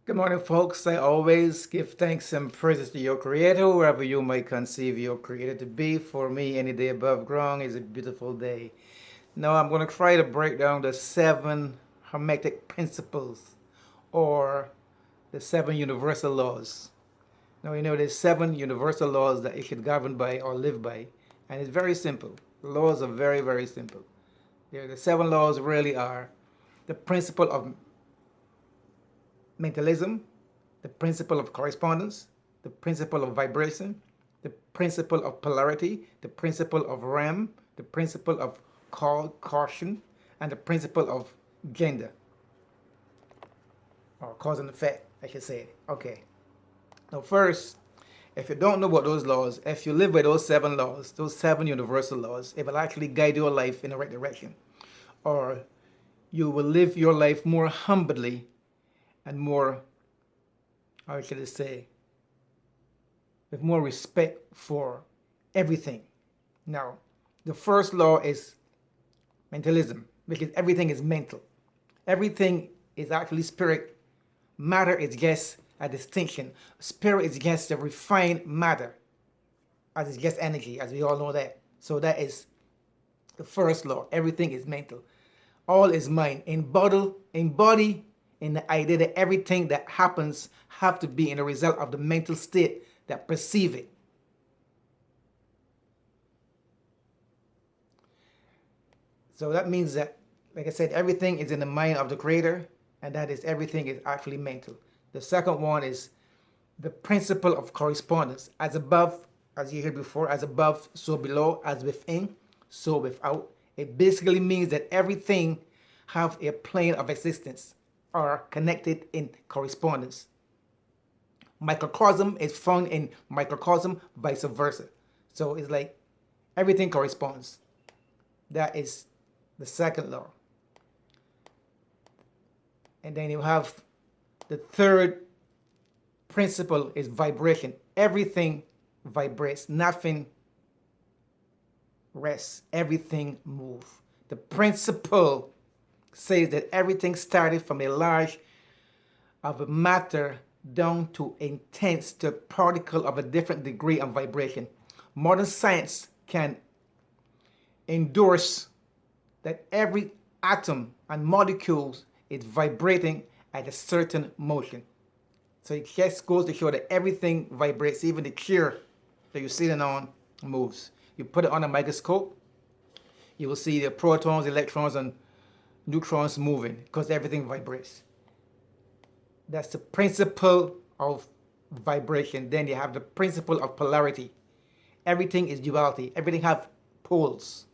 Good morning, folks. I always give thanks and praises to your Creator, wherever you might conceive your Creator to be. For me, any day above ground is a beautiful day. Now, I'm going to try to break down the 7 Hermetic Principles, or the 7 Universal Laws. Now, there's 7 universal laws that you should govern by or live by, and it's very simple. The laws are very, very simple. The 7 laws really are the principle of mentalism, the principle of correspondence, the principle of vibration, the principle of polarity, the principle of RAM, the principle of caution, and the principle of gender, or cause and effect, I should say. Okay. Now, first, if you don't know about those laws, if you live by those 7 laws, those 7 universal laws, it will actually guide your life in the right direction. Or you will live your life more humbly and more, how should I say, with more respect for everything. Now, the first law is mentalism, which is everything is mental. Everything is actually spirit. Matter is just a distinction. Spirit is just a refined matter, as it's just energy, as we all know that. So that is the first law. Everything is mental. All is mind. Embody in the idea that everything that happens have to be in a result of the mental state that perceive it. So that means that, like I said, everything is in the mind of the creator, and that is everything is actually mental. The second one is the principle of correspondence. As above, as you heard before, as above, so below, as within, so without. It basically means that everything have a plane of existence or connected in correspondence. Microcosm is found in microcosm, vice versa. So it's like everything corresponds. That is the second law. And then you have the third principle is vibration. Everything vibrates. Nothing rests. Everything moves. The principle says that everything started from a large of a matter down to intense to a particle of a different degree of vibration. Modern science can endorse that every atom and molecules is vibrating at a certain motion. So it just goes to show that everything vibrates, even the chair that you're sitting on moves. You put it on a microscope, you will see the protons, electrons, and neutrons moving because everything vibrates. That's the principle of vibration. Then you have the principle of polarity. Everything is duality. Everything have poles.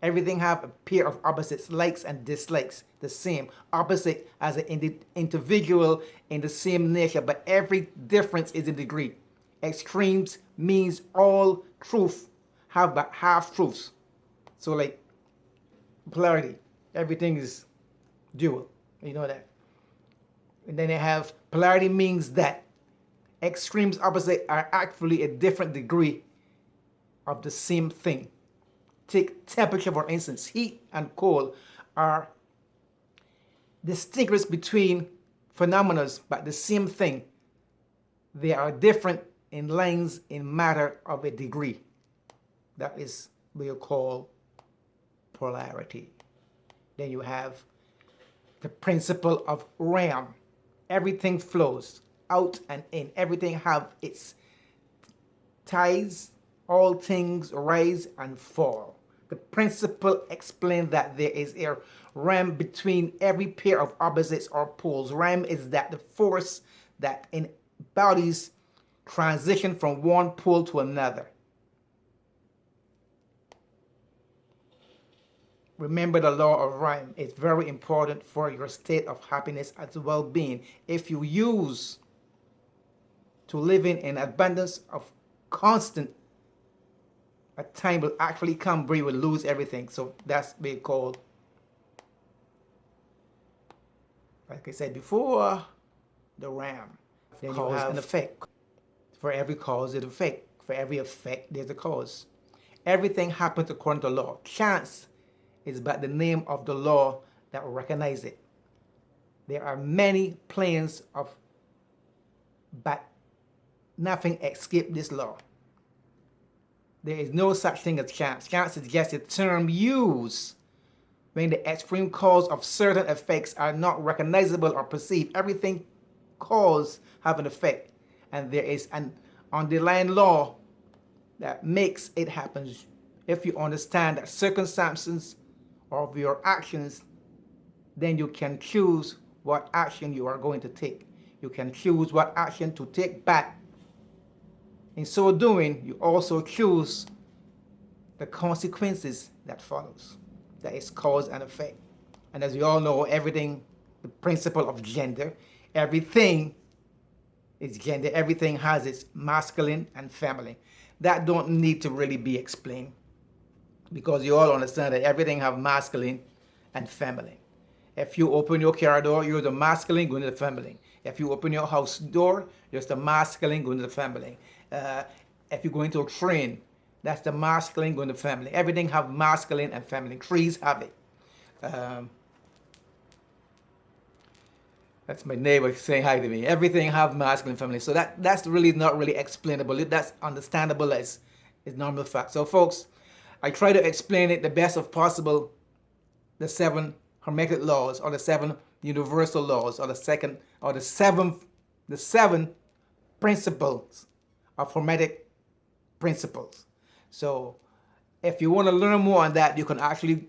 Everything have a pair of opposites, likes and dislikes, the same. Opposite as an individual in the same nature, but every difference is in degree. Extremes means all truth have but half truths. So like polarity, everything is dual. You know that. And then they have polarity means that extremes opposite are actually a different degree of the same thing. Take temperature, for instance. Heat and cold are distinguished between phenomena, but the same thing. They are different in lengths in matter of a degree. That is what you call polarity. Then you have the principle of RAM. Everything flows out and in. Everything have its tides. All things rise and fall. The principle explains that there is a RAM between every pair of opposites or poles. RAM is that the force that in bodies transition from one pole to another. Remember the law of rhyme. It's very important for your state of happiness and well-being. If you use to living in abundance of constant, a time will actually come where you will lose everything. So that's what we call, like I said before, the RAM. Then you have an effect. For every cause, there's an effect. For every effect, there's a cause. Everything happens according to law. Chance is but the name of the law that will recognize it. There are many planes of but nothing escapes this law. There is no such thing as chance. Chance is just a term used when the extreme cause of certain effects are not recognizable or perceived. Everything cause have an effect, and there is an underlying law that makes it happen. If you understand that circumstances of your actions, then you can choose what action you are going to take. You can choose what action to take back. In so doing, you also choose the consequences that follows. That is cause and effect. And as we all know, everything, the principle of gender, everything is gender. Everything has its masculine and feminine. That don't need to really be explained, because you all understand that everything have masculine and feminine. If you open your car door, you're the masculine going to the feminine. If you open your house door, you're the masculine going to the feminine. If you go into a train, that's the masculine going to the feminine. Everything have masculine and feminine. Trees have it. That's my neighbor saying hi to me. Everything have masculine and feminine. So that's really not really explainable. That's understandable as normal fact. So folks, I try to explain it the best of possible, the 7 Hermetic laws, or the 7 universal laws, or the 7 principles of Hermetic Principles. So if you want to learn more on that, you can actually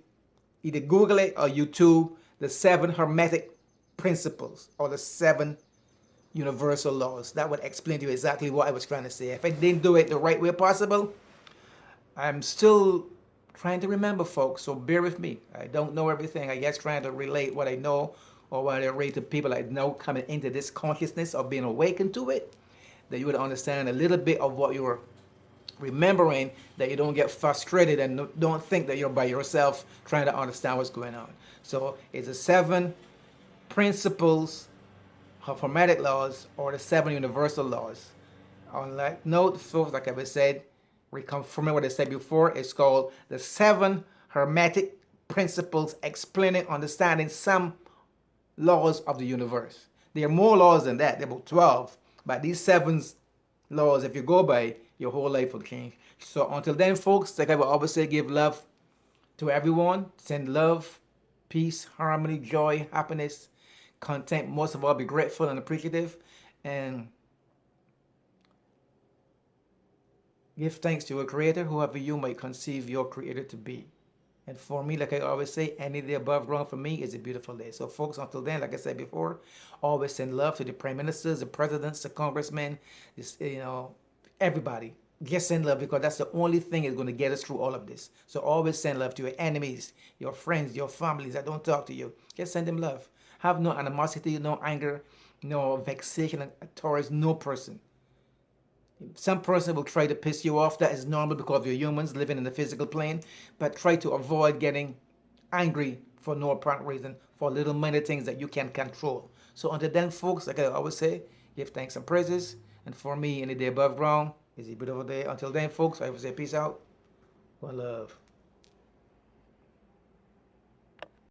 either Google it or YouTube the 7 Hermetic Principles or the 7 universal laws. That would explain to you exactly what I was trying to say. If I didn't do it the right way possible, I'm still trying to remember, folks, so bear with me. I don't know everything. I guess trying to relate what I know, or what I relate to people I know coming into this consciousness of being awakened to it, that you would understand a little bit of what you're remembering, that you don't get frustrated and don't think that you're by yourself trying to understand what's going on. So it's the 7 principles of Hermetic laws, or the 7 universal laws. On that note, folks, like I said, reconfirming what I said before, it's called the 7 Hermetic Principles, explaining, understanding some laws of the universe. There are more laws than that. There are about 12. But these 7 laws, if you go by, your whole life will change. So until then, folks, like I will always say, give love to everyone. Send love, peace, harmony, joy, happiness, content. Most of all, be grateful and appreciative. And give thanks to your creator, whoever you might conceive your creator to be. And for me, like I always say, any day above ground for me is a beautiful day. So folks, until then, like I said before, always send love to the prime ministers, the presidents, the congressmen, everybody. Just send love, because that's the only thing that's going to get us through all of this. So always send love to your enemies, your friends, your families that don't talk to you. Just send them love. Have no animosity, no anger, no vexation towards no person. Some person will try to piss you off. That is normal, because you're humans living in the physical plane. But try to avoid getting angry for no apparent reason, for little minor things that you can control. So until then, folks, like I always say, give thanks and praises. And for me, any day above ground is a beautiful day. Until then, folks, I will say peace out. One love.